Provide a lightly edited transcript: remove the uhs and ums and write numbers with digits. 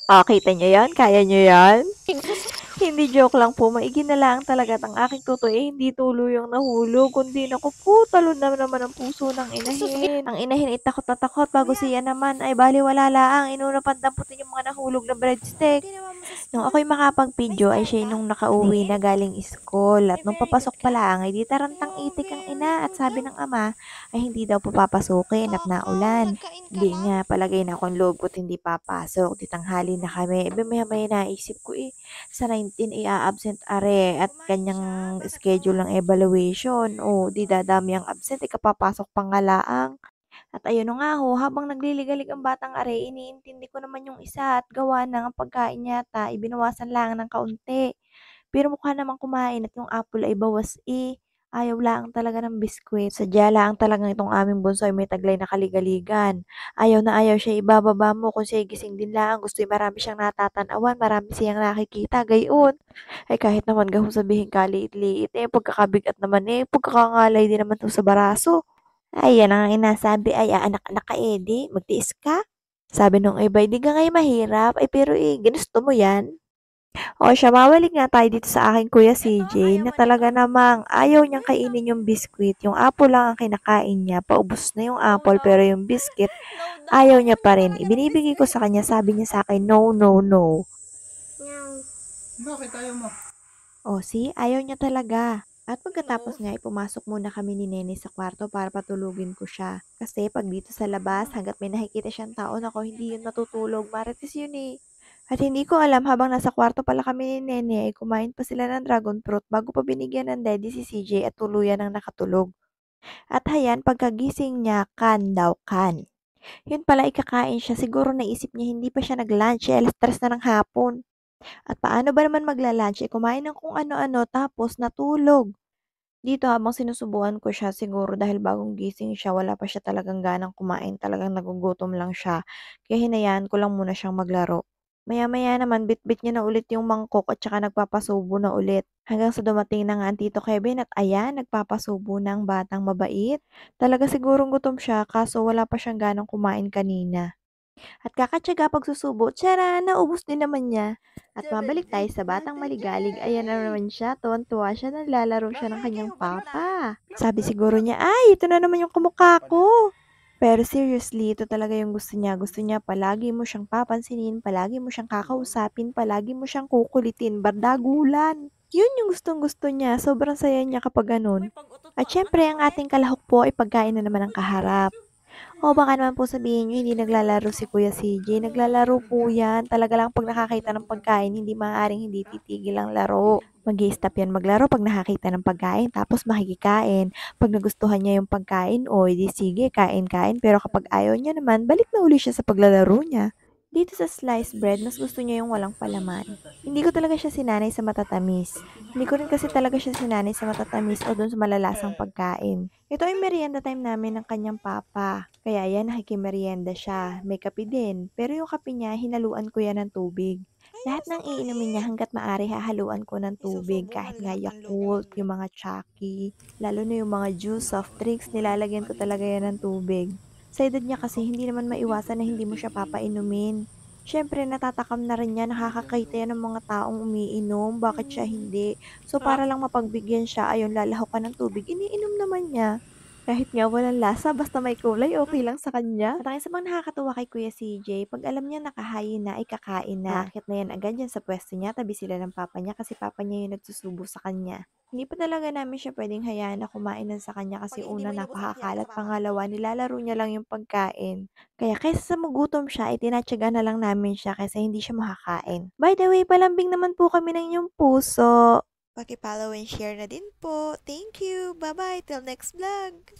Kita niyo yan? Kaya niyo yan? Hindi joke lang po, maigi na lang talaga ang aking tutoy hindi tuluyang nahulog, kundi naku po, talon na naman ang puso ng inahin. Ang inahin ay takot na takot bago siya naman ay baliwala laang inuna pandamputin yung mga nahulog na breadstick. Nung ako'y makapag-video ay siya nung nakauwi na galing school at nung papasok pa lang ay di tarantang itik ang ina at sabi ng ama ay hindi daw po papasukin at naulan. Hindi nga, palagay na akong loob ko't hindi papasok, di tanghali na kami. Maya-maya naisip ko sa 19 i-a-absent are at kanyang schedule ng evaluation. O, di dadami ang absent, kapapasok pa nga laang. At ayun na nga ho, habang nagliligalig ang batang are, iniintindi ko naman yung isa at gawa ng ang pagkain yata, ibinawasan lang ng kaunti. Pero mukha namang kumain at yung apple ay bawas ayaw lang talaga ng biskwit. Sadya lang talagang itong aming bunso ay may taglay na kaligaligan. Ayaw na ayaw siya ibababa mo kung siya gising din lang. Gusto marami siyang natatanawan, marami siyang nakikita, gayon. Ay kahit naman gahong sabihin kaliit-liit pagkakabigat naman pagkakangalay din naman to sa baraso. Ay, yan ang inasabi ay anak-anak ka magtiis ka. Sabi nung iba, di ka ngayon mahirap, ay pero ginusto mo yan. O siya, mawalik nga tayo dito sa aking kuya CJ na talaga namang ayaw niyang kainin yung biskwit. Yung apple lang ang kinakain niya. Paubos na yung apple pero yung biscuit ayaw niya pa rin. Ibinibigay ko sa kanya, sabi niya sa akin, no, no, no. Bakit ayaw mo? O see, ayaw niya talaga. At pagkatapos nga, pumasok muna kami ni Nene sa kwarto para patulugin ko siya. Kasi pag dito sa labas, hanggat may nakikita siyang tao, ako hindi yun matutulog. Marites yun At hindi ko alam habang nasa kwarto pala kami ni Nene ay kumain pa sila ng dragon fruit bago pa binigyan ng daddy si CJ at tuluyan ng nakatulog. At hayan, pagkagising niya, kan daw kan. Yun pala ikakain siya, siguro naisip niya hindi pa siya nag-lunch, alas 3 na ng hapon. At paano ba naman magla-lunch, kumain ng kung ano-ano tapos natulog. Dito habang sinusubukan ko siya siguro dahil bagong gising siya, wala pa siya talagang ganang kumain, talagang nagugutom lang siya. Kaya hinayaan ko lang muna siyang maglaro. Maya-maya naman bitbit niya na ulit yung mangkok at saka nagpapasubo na ulit. Hanggang sa dumating na nga ang Tito Kevin at ayan, nagpapasubo na ang batang mabait. Talaga sigurong gutom siya kaso wala pa siyang ganang kumain kanina. At kakatsaga pagsusubo, tiyara, naubos din naman niya. At mabalik tayo sa batang maligalig, ayan na naman siya, tuwan-tuwa siya, naglalaro siya ng kanyang papa. Sabi siguro niya, ay, ito na naman yung kamukha ko. Pero seriously, ito talaga yung gusto niya. Gusto niya palagi mo siyang papansinin, palagi mo siyang kakausapin, palagi mo siyang kukulitin, bardagulan. Yun yung gustong gusto niya. Sobrang saya niya kapag ganun. At syempre, ang ating kalahok po ay pagkain na naman ang kaharap. O baka naman po sabihin niyo hindi naglalaro si Kuya CJ. Naglalaro po yan. Talaga lang pag nakakita ng pagkain, hindi maaaring hindi titigil ang laro. Mag-i-stop yan maglaro pag nakakita ng pagkain, tapos makikikain. Pag nagustuhan niya yung pagkain, o di sige, kain-kain. Pero kapag ayaw niya naman, balik na uli siya sa paglalaro niya. Dito sa sliced bread, mas gusto niya yung walang palaman. Hindi ko talaga siya sinanay sa matatamis. Hindi ko rin kasi talaga siya sinanay sa matatamis o dun sa malalasang pagkain. Ito ay merienda time namin ng kanyang papa. Kaya yan, nakikimerienda siya. May kape din. Pero yung kape niya, hinaluan ko yan ng tubig. Lahat ng iinumin niya hanggat maaari hahaluan ko ng tubig. Kahit nga Yakult, yung mga Chucky, lalo na yung mga juice, soft drinks, nilalagyan ko talaga yan ng tubig. Sa edad niya kasi hindi naman maiwasan na hindi mo siya papainumin. Siyempre natatakam na rin niya, nakakakita yan ng mga taong umiinom, bakit siya hindi? So para lang mapagbigyan siya, ayun lalahok ka ng tubig, iniinom naman niya. Kahit nga walang lasa, basta may kulay, okay lang sa kanya. At ang isa pang nakakatuwa kay Kuya CJ, pag alam niya nakahayin na, ay kakain na. Aakit na yan agad yan sa pwesto niya, tabi sila ng papa niya kasi papa niya yung nagsusubo sa kanya. Hindi pa talaga namin siya pwedeng hayaan na kumain ng sa kanya kasi una napakakalat, pangalawa nilalaro niya lang yung pagkain. Kaya kaysa sa magutom siya, ay tinatyaga na lang namin siya kaysa hindi siya makakain. By the way, palambing naman po kami ng inyong puso. Paki-follow and share na din po. Thank you. Bye-bye. Till next vlog.